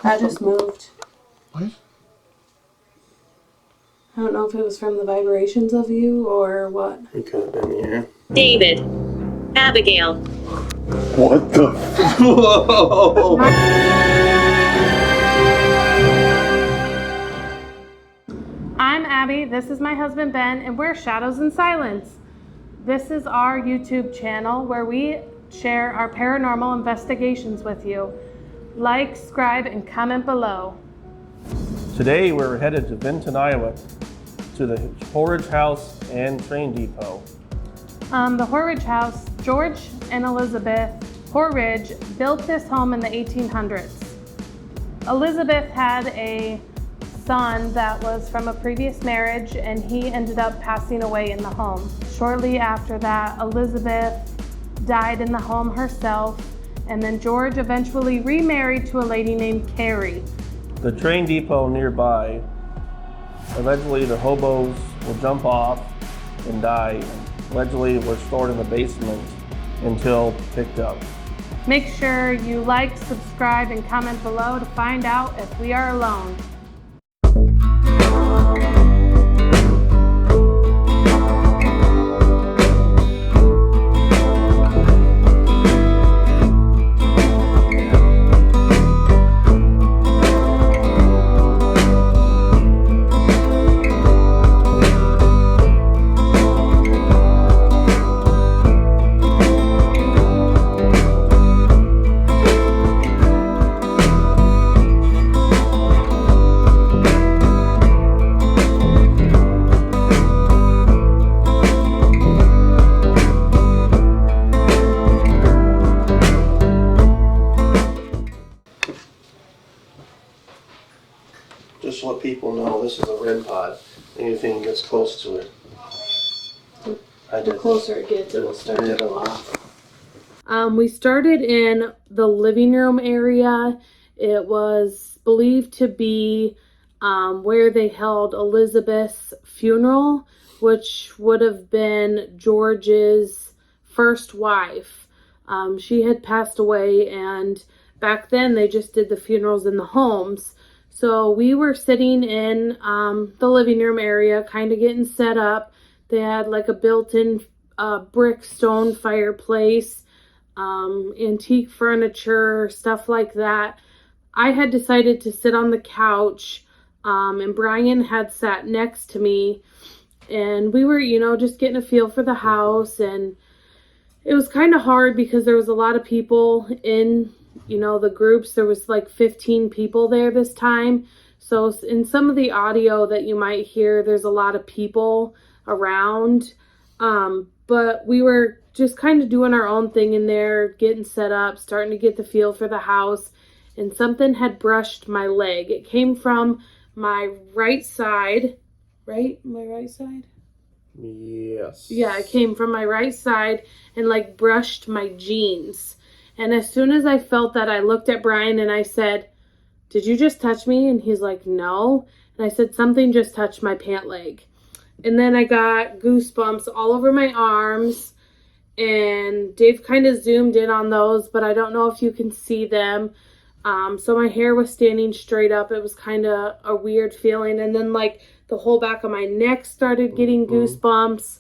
I just moved. What? I don't know if it was from the vibrations of you or what. It could have been, yeah. David. Abigail. What the? Whoa! I'm Abby, this is my husband Ben, and we're Shadows and Silence. This is our YouTube channel where we share our paranormal investigations with you. Like, subscribe, and comment below. Today we're headed to Vinton, Iowa, to the Horridge House and train depot. The Horridge House, George and Elizabeth Horridge built this home in the 1800s. Elizabeth had a son that was from a previous marriage, and he ended up passing away in the home. Shortly after that, Elizabeth died in the home herself, and then George eventually remarried to a lady named Carrie. The train depot nearby, allegedly the hobos will jump off and die. Allegedly were stored in the basement until picked up. Make sure you like, subscribe, and comment below to find out if we are alone. Just to let people know, this is a red pod. Anything gets close to it. The closer it gets, it'll start to go off. We started in the living room area. It was believed to be where they held Elizabeth's funeral, which would have been George's first wife. She had passed away, and back then they just did the funerals in the homes. So we were sitting in the living room area, kind of getting set up. They had like a built-in brick stone fireplace, antique furniture, stuff like that. I had decided to sit on the couch, and Brian had sat next to me, and we were, just getting a feel for the house. And it was kind of hard because there was a lot of people in the groups. There was like 15 people there this time. So in some of the audio that you might hear, there's a lot of people around. But we were just kind of doing our own thing in there, getting set up, starting to get the feel for the house. And something had brushed my leg. It came from my right side, right? My right side? Yes. Yeah, it came from my right side and like brushed my jeans. And as soon as I felt that, I looked at Brian and I said, "Did you just touch me?" And he's like, "No." And I said, "Something just touched my pant leg." And then I got goosebumps all over my arms. And Dave kind of zoomed in on those, but I don't know if you can see them. So my hair was standing straight up. It was kind of a weird feeling. And then like the whole back of my neck started getting goosebumps.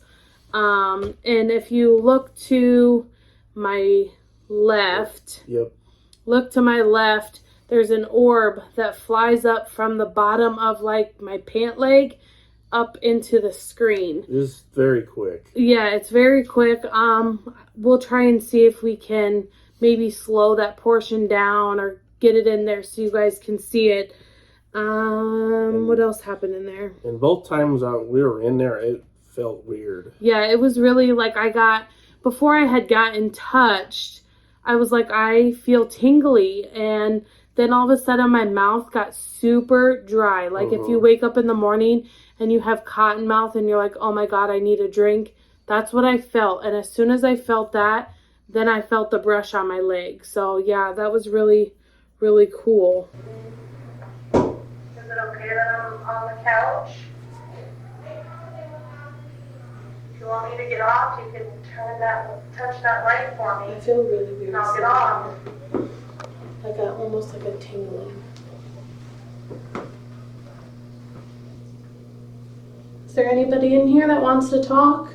And if you look to my left, look to my left, there's an orb that flies up from the bottom of like my pant leg up into the screen. It's very quick. Yeah, it's very quick. We'll try and see if we can maybe slow that portion down or get it in there so you guys can see it. What else happened in there? And both times we were in there, it felt weird. Yeah, it was really like before I had gotten touched, I was like, I feel tingly. And then all of a sudden my mouth got super dry. Like if you wake up in the morning and you have cotton mouth and you're like, "Oh my God, I need a drink." That's what I felt. And as soon as I felt that, then I felt the brush on my leg. So yeah, that was really, really cool. Is it okay that I'm on the couch? If you want me to get off, you can touch that light for me. I feel really weird. And I'll get off. I got almost like a tingling. Is there anybody in here that wants to talk?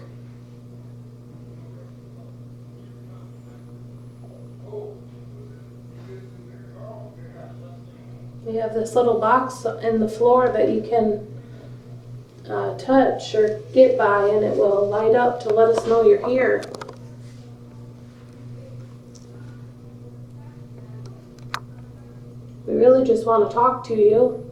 We have this little box in the floor that you can touch or get by, and it will light up to let us know you're here. We really just want to talk to you.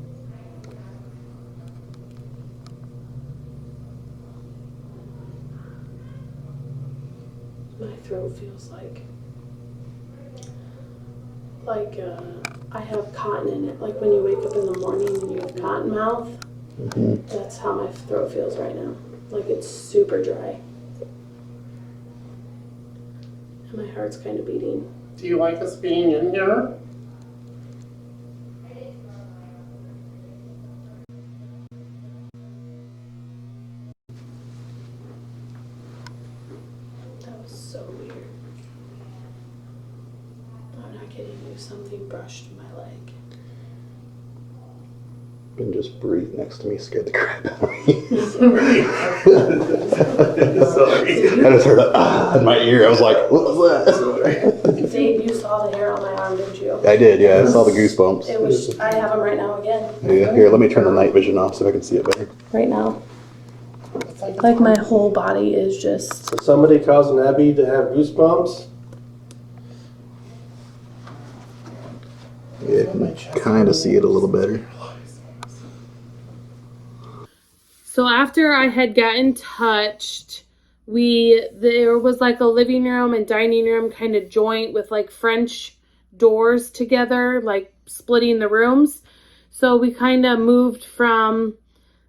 My throat feels like I have cotton in it. Like when you wake up in the morning and you have cotton mouth. Mm-hmm. That's how my throat feels right now. Like it's super dry. And my heart's kind of beating. Do you like us being in here? That was so weird. I'm not kidding you. Something brushed my leg. And just breathe next to me scared the crap out of me. Sorry. I just heard a in my ear. I was like, what was that? Dave, you saw the hair on my arm, didn't you? I did, yeah. I saw the goosebumps. It was. I have them right now again. Yeah, here, let me turn the night vision off so I can see it better. Right now. Like my whole body is just. Is somebody causing Abby to have goosebumps? Yeah, I can kind of see it a little better. So after I had gotten touched, there was like a living room and dining room kind of joint with like French doors together, like splitting the rooms. So we kind of moved from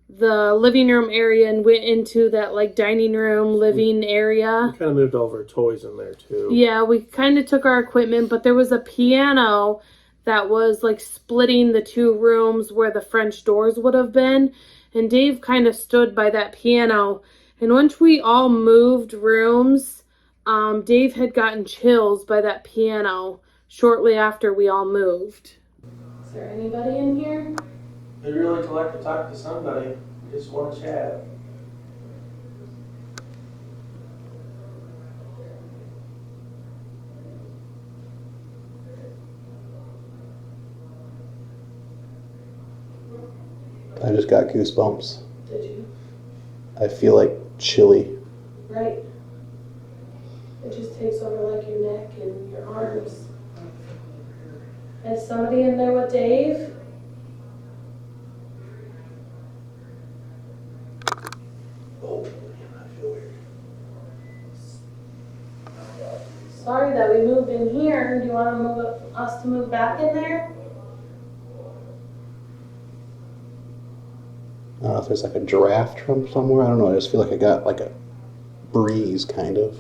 the living room area and went into that like dining room living area. We kind of moved all of our toys in there too. Yeah, we kind of took our equipment, but there was a piano that was like splitting the two rooms where the French doors would have been. And Dave kind of stood by that piano. And once we all moved rooms, Dave had gotten chills by that piano shortly after we all moved. Is there anybody in here? I'd really like to talk to somebody. Just want to chat. I just got goosebumps. Did you? I feel like chilly. Right. It just takes over like your neck and your arms. Is somebody in there with Dave? Oh, I feel weird. Sorry that we moved in here. Do you want us to move back in there? I don't know if there's like a draft from somewhere. I don't know. I just feel like I got like a breeze, kind of.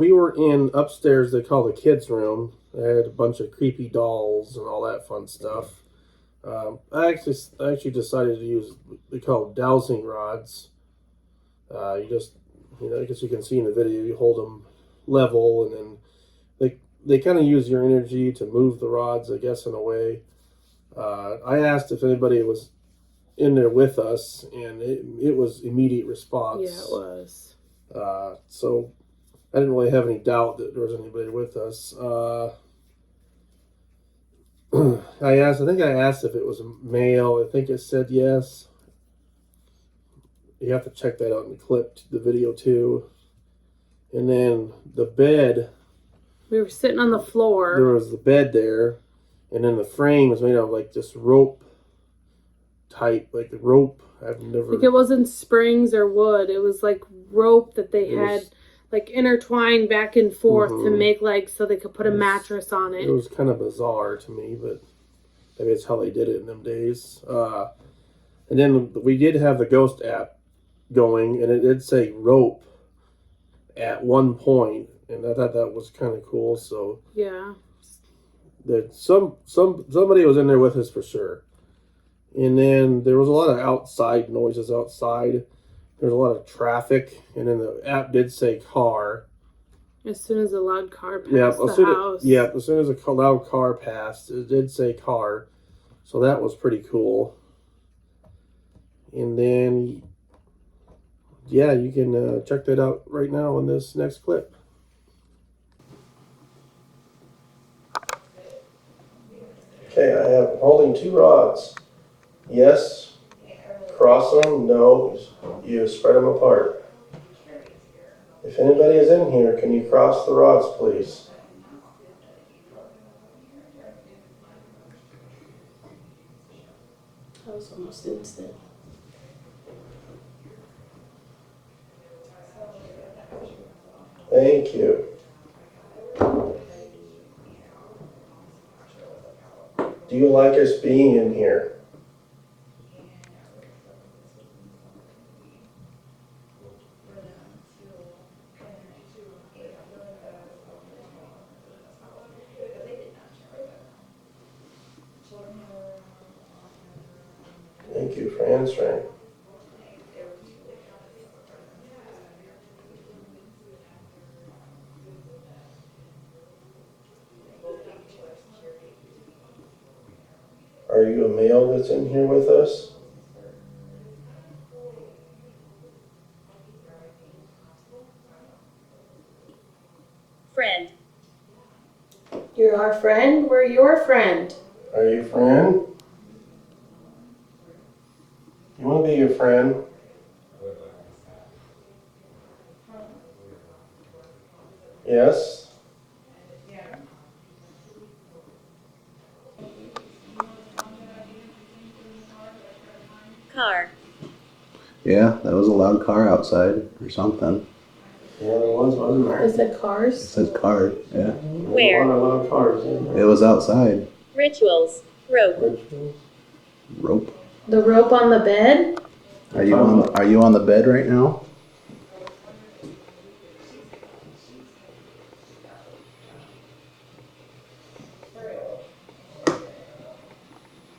We were in upstairs, they call the kids' room. They had a bunch of creepy dolls and all that fun stuff. I actually decided to use, they call dowsing rods. I guess you can see in the video, you hold them level, and then they kind of use your energy to move the rods, I guess, in a way. I asked if anybody was in there with us, and it was immediate response. Yeah, it was. So I didn't really have any doubt that there was anybody with us. I think I asked if it was a male. I think it said yes. You have to check that out in the video too. And then the bed. We were sitting on the floor. There was the bed there. And then the frame was made out of like this rope type, like the rope. I've never. Like it wasn't springs or wood. It was like rope that they had like intertwined back and forth to make like so they could put a mattress on it. It was kind of bizarre to me, but maybe it's how they did it in them days. And then we did have the ghost app going, and it did say rope at one point, and I thought that was kind of cool. So yeah. That somebody was in there with us for sure. And then there was a lot of outside noises outside. There was a lot of traffic, and then the app did say car. As soon as a loud car passed Yeah, the house. as soon as a loud car passed, it did say car, so that was pretty cool. And then, yeah, you can check that out right now in this next clip. Okay, I am holding 2 rods. Yes, cross them. No, you spread them apart. If anybody is in here, can you cross the rods, please? That was almost instant. Thank you. Do you like us being in here? Thank you for answering. Are you a male that's in here with us? Friend. You're our friend? We're your friend. Are you a friend? You want to be your friend? Yes? Car. Yeah, that was a loud car outside or something. Yeah, there was, wasn't there? Is it It cars? said car, yeah. Where? A lot of cars in there. It was outside. Rituals. Rope. Rope. The rope on the bed? Are you on the bed right now?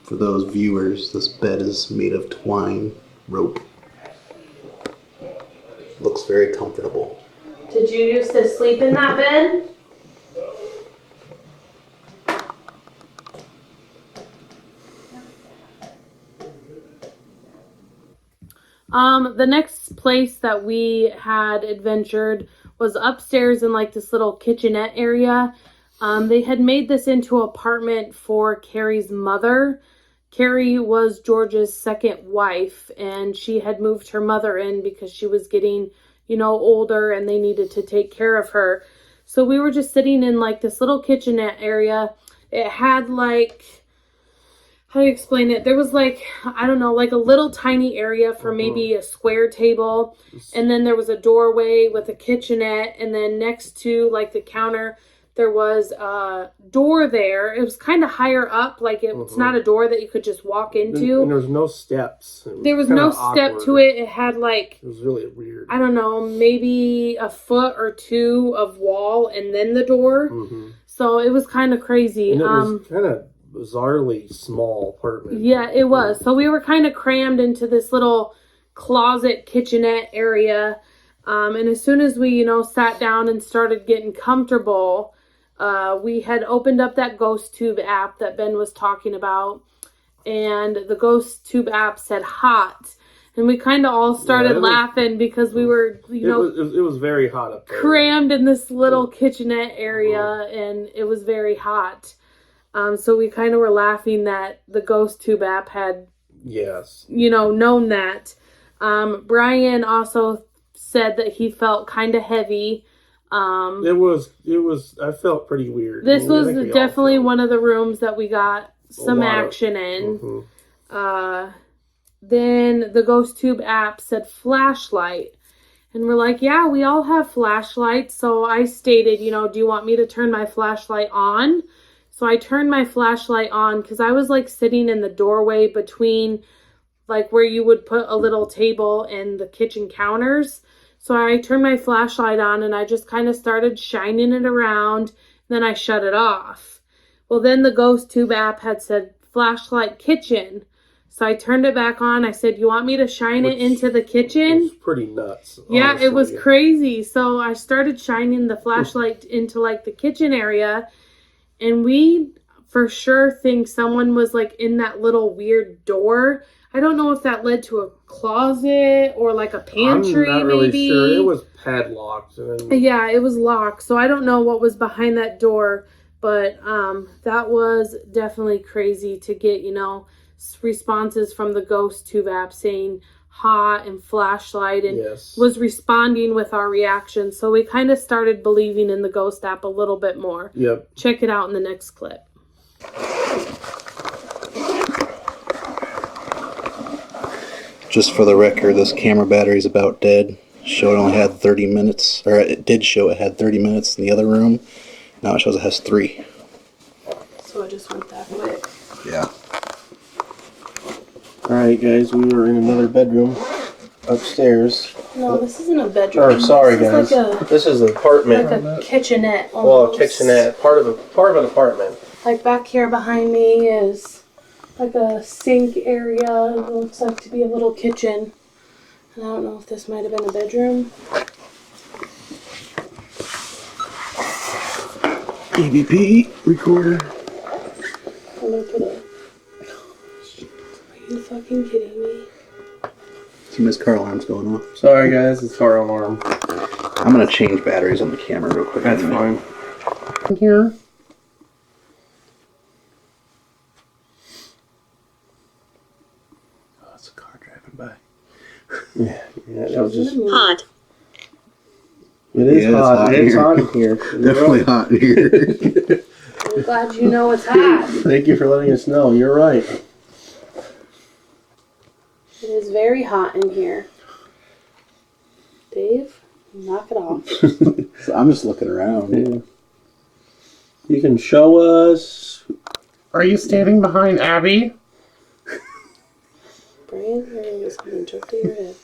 For those viewers, this bed is made of twine rope. Looks very comfortable. Did you used to sleep in that bed? The next place that we had adventured was upstairs in like this little kitchenette area. They had made this into an apartment for Carrie's mother. Carrie was George's second wife, and she had moved her mother in because she was getting, older and they needed to take care of her. So we were just sitting in like this little kitchenette area. It had like, how do you explain it? There was like, I don't know, like a little tiny area for maybe a square table. And then there was a doorway with a kitchenette. And then next to like the counter, there was a door there. It was kind of higher up. Like it's not a door that you could just walk into. And there's no steps. There was no step to it. It had like, it was really weird. I don't know, maybe a foot or 2 of wall and then the door. So it was kind of crazy. And it was kind of bizarrely small apartment. Yeah, it was. So we were kind of crammed into this little closet kitchenette area. And as soon as we, sat down and started getting comfortable, we had opened up that ghost tube app that Ben was talking about. And the ghost tube app said hot. And we kind of all started laughing because we were, it was very hot up there. Crammed in this little kitchenette area, and it was very hot. So we kind of were laughing that the ghost tube app had, known that. Brian also said that he felt kind of heavy. It was, I felt pretty weird. This was definitely one of the rooms that we got some action in. Then the ghost tube app said flashlight. And we're like, yeah, we all have flashlights. So I stated, do you want me to turn my flashlight on? So I turned my flashlight on because I was like sitting in the doorway between like where you would put a little table and the kitchen counters. So I turned my flashlight on and I just kind of started shining it around. Then I shut it off. Well, then the ghost tube app had said flashlight kitchen. So I turned it back on. I said, you want me to shine it into the kitchen? It was pretty nuts. Yeah, honestly. it was crazy. So I started shining the flashlight into like the kitchen area, and we for sure think someone was like in that little weird door. I don't know if that led to a closet or like a pantry. I'm not really maybe. sure. It was padlocked. And Yeah, it was locked. So I don't know what was behind that door, but that was definitely crazy to get, you know, responses from the ghost tube app saying hot and flashlight, and was responding with our reactions. So we kind of started believing in the ghost app a little bit more. Yep. Check it out in the next clip. Just for the record, this camera battery is about dead. Showed it only had 30 minutes, or it did show it had 30 minutes in the other room. Now it shows it has 3. So I just went that quick. Yeah. Alright, guys, we were in another bedroom upstairs. No, this isn't a bedroom. Or, sorry, this guys. Is like This is an apartment. a kitchenette. Well, Almost. a kitchenette. Part of an apartment. Like back here behind me is like a sink area. It looks like to be a little kitchen. And I don't know if this might have been a bedroom. EVP recorder. I'm gonna put a... Are you fucking kidding me? See Miss car alarm's going off. Sorry, guys, it's our alarm. I'm gonna change batteries on the camera real quick. That's fine. Here. Oh, it's a car driving by. Yeah, that was just... Hot. It is Yeah, hot. it's It's hot hot in here. Definitely hot in here. I'm glad you know it's hot. Thank you for letting us know. You're right. It is very hot in here. Dave, knock it off. So I'm just looking around. Yeah. You can show us. Are you standing behind Abby? Brian, you're gonna get something took to your head.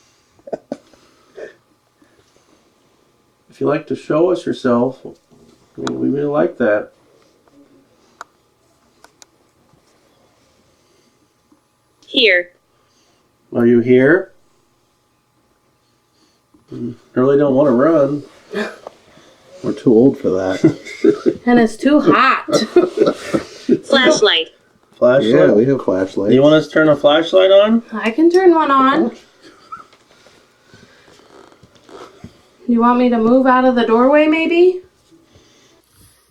If you like to show us yourself, we really like that. Here. Are you here? You really don't want to run. We're too old for that. And it's too hot. Flashlight. Flashlight? Yeah, we have flashlights. Do you want us to turn a flashlight on? I can turn one on. You want me to move out of the doorway, maybe?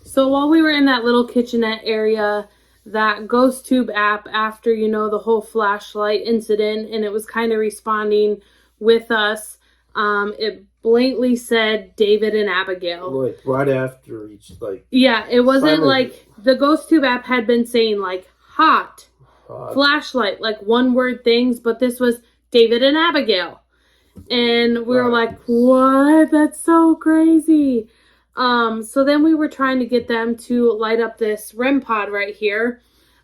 So while we were in that little kitchenette area, that ghost tube app, after, you know, the whole flashlight incident, and it was kind of responding with us, it blatantly said David and Abigail. Like right after each, like Yeah, it wasn't Simon- like the ghost tube app had been saying like hot, flashlight, like one word things, but this was David and Abigail. And we were like, what? That's so crazy. So then we were trying to get them to light up this REM pod right here.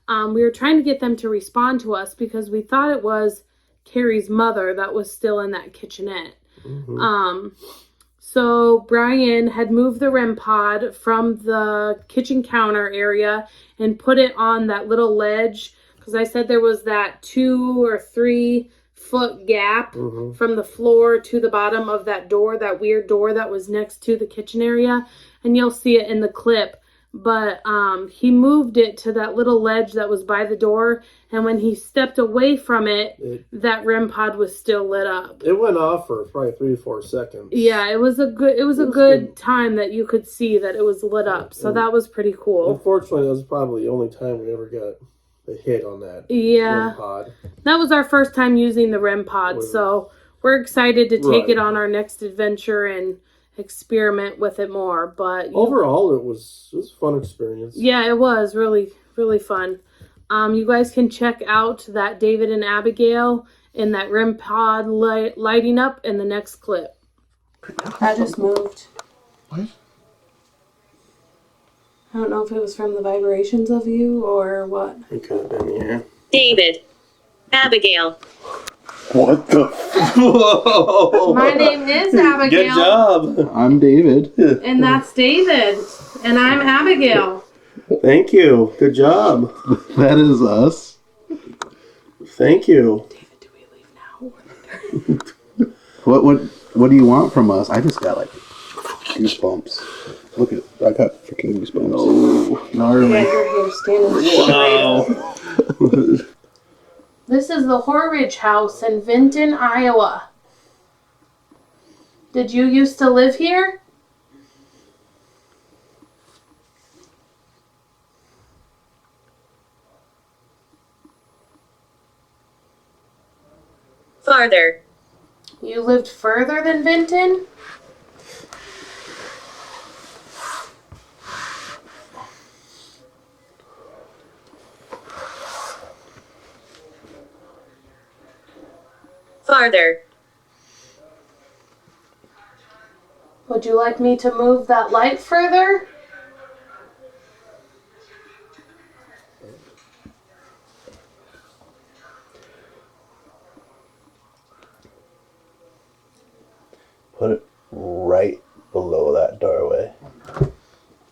We were trying to get them to respond to us because we thought it was Carrie's mother that was still in that kitchenette. Mhm. So Brian had moved the REM pod from the kitchen counter area and put it on that little ledge, because I said there was that 2 or 3 foot gap from the floor to the bottom of that door, that weird door that was next to the kitchen area, and you'll see it in the clip. But he moved it to that little ledge that was by the door, and when he stepped away from it, that REM pod was still lit up. It went off for probably 3 or 4 seconds. Yeah, it was a good time that you could see that it was lit up. So that was pretty cool. Unfortunately, that was probably the only time we ever got a hit on that REM pod. That was our first time using the REM pod, so we're excited to take it on our next adventure and experiment with it more. But overall, it was a fun experience. Yeah, it was really fun. You guys can check out that David and Abigail and that REM pod lighting up in the next clip. I just moved. What? I don't know if it was from the vibrations of you or what. It could have been, yeah. David. Abigail. What the? Whoa! My name is Abigail. Good job. I'm David. And that's David. And I'm Abigail. Thank you. Good job. That is us. Thank you. David, do we leave now? What do you want from us? I just got like goosebumps. Look at, I got freaking goosebumps. Oh, gnarly. Yeah, you're here standing Wow. This is the Horridge House in Vinton, Iowa. Did you used to live here? Farther. You lived further than Vinton? Farther. Would you like me to move that light further? Put it right below that doorway.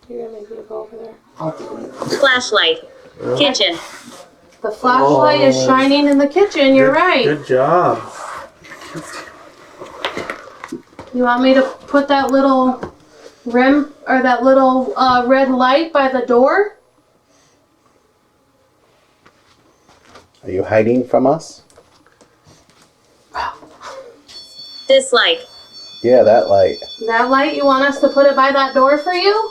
You're gonna make me go over there. Flashlight. Kitchen. The flashlight is shining in the kitchen, you're right. Good job. You want me to put that little rim or that little red light by the door? Are you hiding from us? This light. Yeah, that light. That light, you want us to put it by that door for you?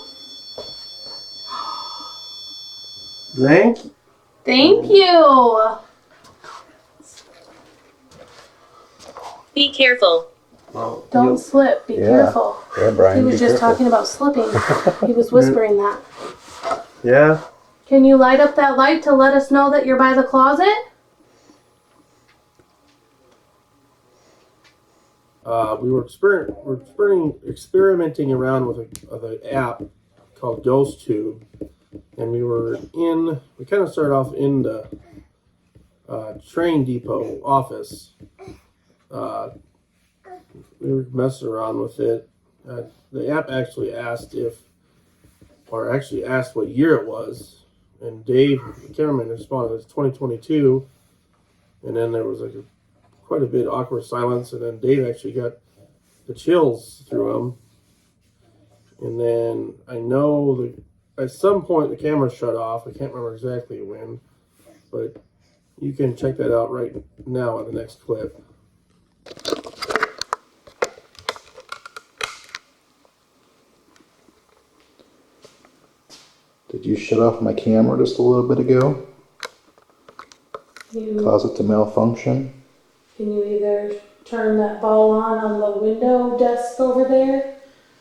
Thank you. Thank you. Be careful. Oh, Don't slip. Be careful. Yeah, Brian. He was be just careful. talking about slipping. He was whispering that. yeah. Can you light up that light to let us know that you're by the closet? We were experimenting around with an app called GhostTube, and we kind of started off in the train depot office. We were messing around with it. The app actually asked what year it was, and Dave, the cameraman, responded it's 2022, and then there was quite a bit awkward silence, and then Dave actually got the chills through him. And then I know that at some point the camera shut off. I can't remember exactly when, but you can check that out right now in the next clip. Did you shut off my camera just a little bit ago? Cause it to malfunction? Can you either turn that ball on the window desk over there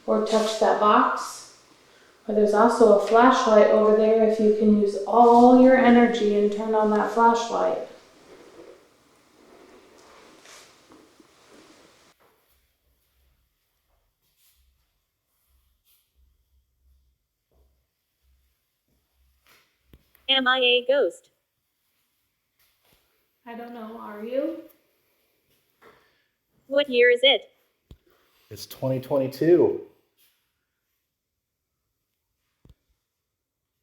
or touch that box? Or there's also a flashlight over there if you can use all your energy and turn on that flashlight. Am I a ghost? I don't know, are you? What year is it? It's 2022.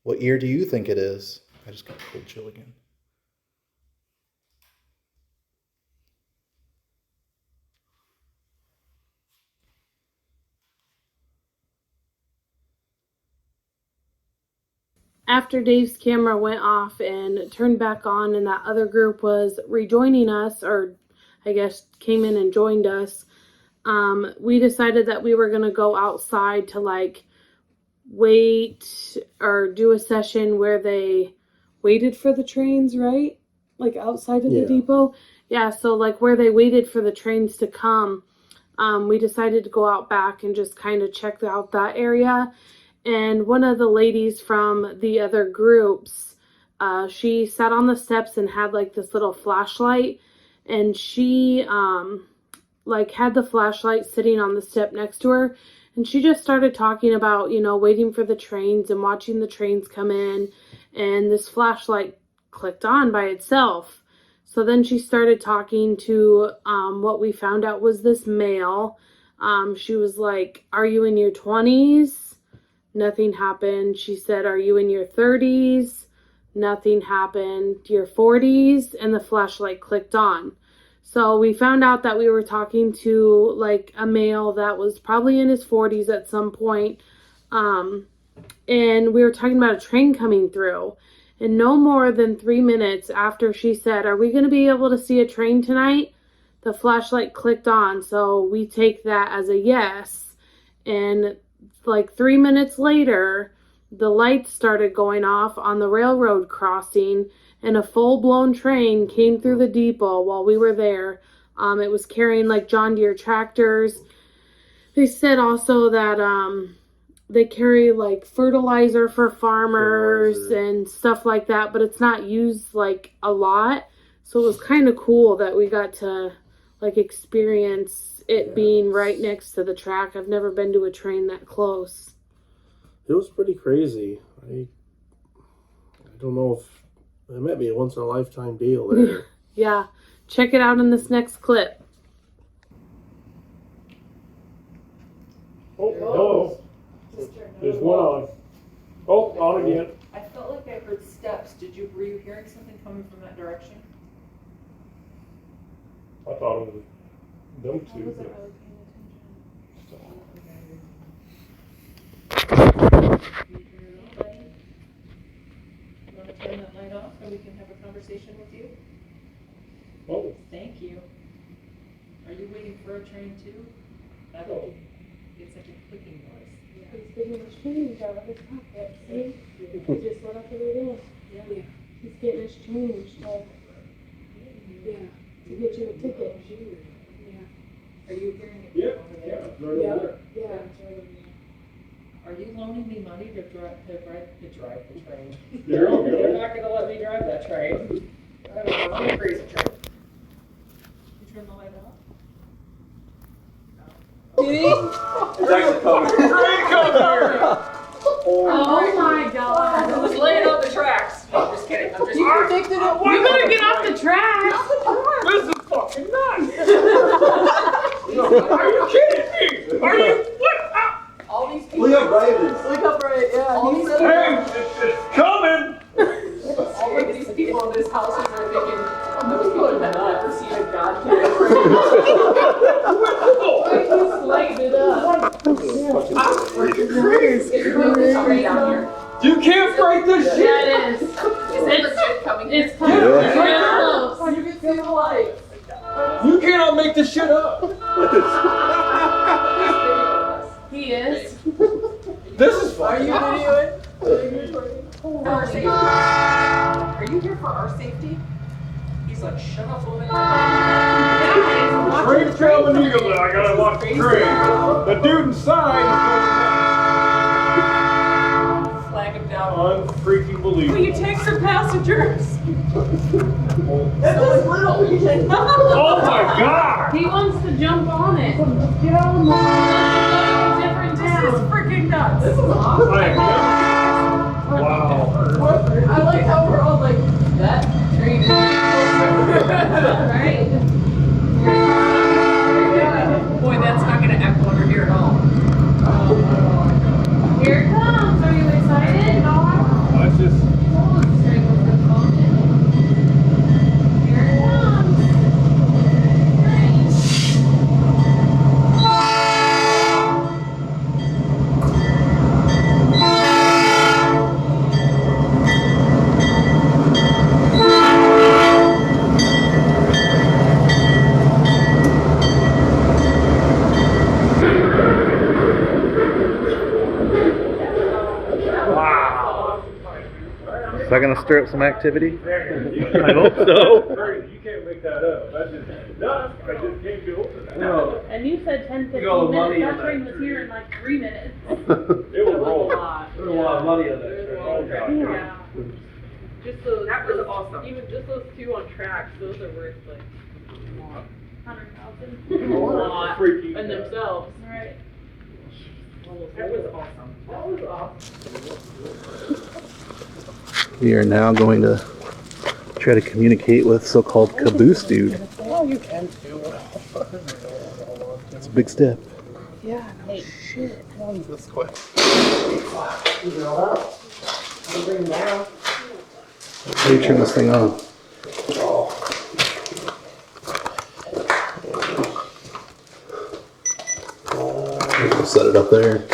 What year do you think it is? I just got a cold chill again. After Dave's camera went off and turned back on and that other group was rejoining us, or I guess came in and joined us, we decided that we were going to go outside to like wait or do a session where they waited for the trains, right? Like outside of the depot. Yeah, so like where they waited for the trains to come. We decided to go out back and just kind of check out that area. And one of the ladies from the other groups, she sat on the steps and had like this little flashlight, and she like had the flashlight sitting on the step next to her, and she just started talking about, you know, waiting for the trains and watching the trains come in, and this flashlight clicked on by itself. So then she started talking to what we found out was this male. She was like, "Are you in your 20s?" Nothing happened. She said, "Are you in your 30s?" nothing happened. Your 40s, and the flashlight clicked on. So we found out that we were talking to like a male that was probably in his 40s at some point. And we were talking about a train coming through. And no more than 3 minutes after she said, "Are we going to be able to see a train tonight?" the flashlight clicked on. So we take that as a yes. And like 3 minutes later, the lights started going off on the railroad crossing, and a full-blown train came through the depot while we were there. It was carrying like John Deere tractors. They said also that they carry like fertilizer for farmers and stuff like that, but it's not used like a lot. So it was kind of cool that we got to like experience it being right next to the track. I've never been to a train that close. It was pretty crazy. I don't know if it might be a once in a lifetime deal there. Yeah, check it out in this next clip. Oh, hello. There's one on. Oh, on again. I felt like I heard steps. Were you hearing something coming from that direction? I thought it was them two. You want to turn that light off so we can have a conversation with you? Oh, Thank you. Are you waiting for a train too? It's like a clicking noise. He's getting his change out of his pocket. See? He just went up every day. Yeah. He's getting his change to get you a ticket. Yeah. Are you hearing it? yeah, over yeah, there? it's right over there. Are you loaning me money to drive the train? There we You're go. not gonna let me drive that train. I don't know, I'm a crazy train. You turn the light off? It's actually coming. Train coming! Oh my god. I was laying on the tracks. No, I'm just kidding. I'm just kidding. You better get off the track. This is fucking nuts! Are you kidding me? Are you? What? All these people. Look up Ravens. All these people. Hey, it's coming! All of these people in this house are thinking, I was going to never see a goddamn Lighten it up. You can't break this shit! Yeah, it is. Is it legit coming? It's coming. Yeah. It's real close. You can see the lights. You cannot make this shit up! He is. This is fun. Are you videoing? For our safety. Are you here for our safety? He's like, shut up, woman. Train's coming here, but I gotta watch the train. The dude inside Flag him down. is unfreaking Will believable. you take some passengers? That's little. Oh my god! He wants to jump on it. Different This is town. freaking nuts. This is awesome. Wow. I like how we're all like, that train is Right? Boy, that's not going to echo under here at all. Here it comes. Are you excited? That's just. Here it comes. Is that going to stir up some activity? I hope so. You can't make that up. That's just nuts. I just can't get over that. No. And you said 10, 15 all the minutes. money in That that train was here in like 3 minutes. It was roll. a lot. There's a lot of money in that train. Oh, God. Yeah. Just those, that was awesome. Even just those two on tracks, those are worth like 100,000. A lot. Freaking in nuts. themselves. Right. That was awesome. That was awesome. We are now going to try to communicate with so-called caboose dude. Oh, you can too. It's a big step. Yeah, no shit. Come on this quick. Bring them down. How do you turn this thing on? Set it up there.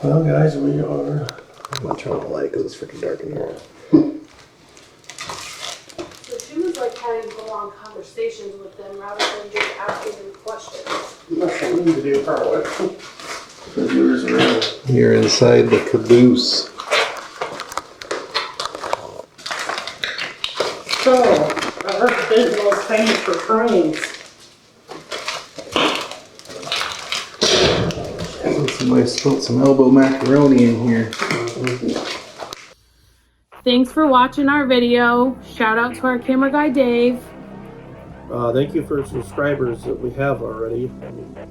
Well, guys, we are. I'm gonna turn on the light because it's freaking dark in here. So she was like having full-on conversations with them rather than just asking them questions. Nothing to do, probably. The viewers are in. You're inside the caboose. So, I heard Vinton was famous for trains. Somebody spilled some elbow macaroni in here. Thanks for watching our video. Shout out to our camera guy, Dave. Thank you for subscribers that we have already.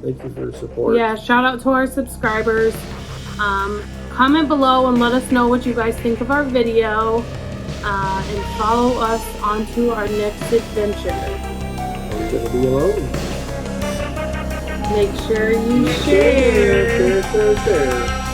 Thank you for your support. Yeah, shout out to our subscribers. Comment below and let us know what you guys think of our video. And follow us onto our next adventure. Are you gonna be alone? Make sure you share. Share.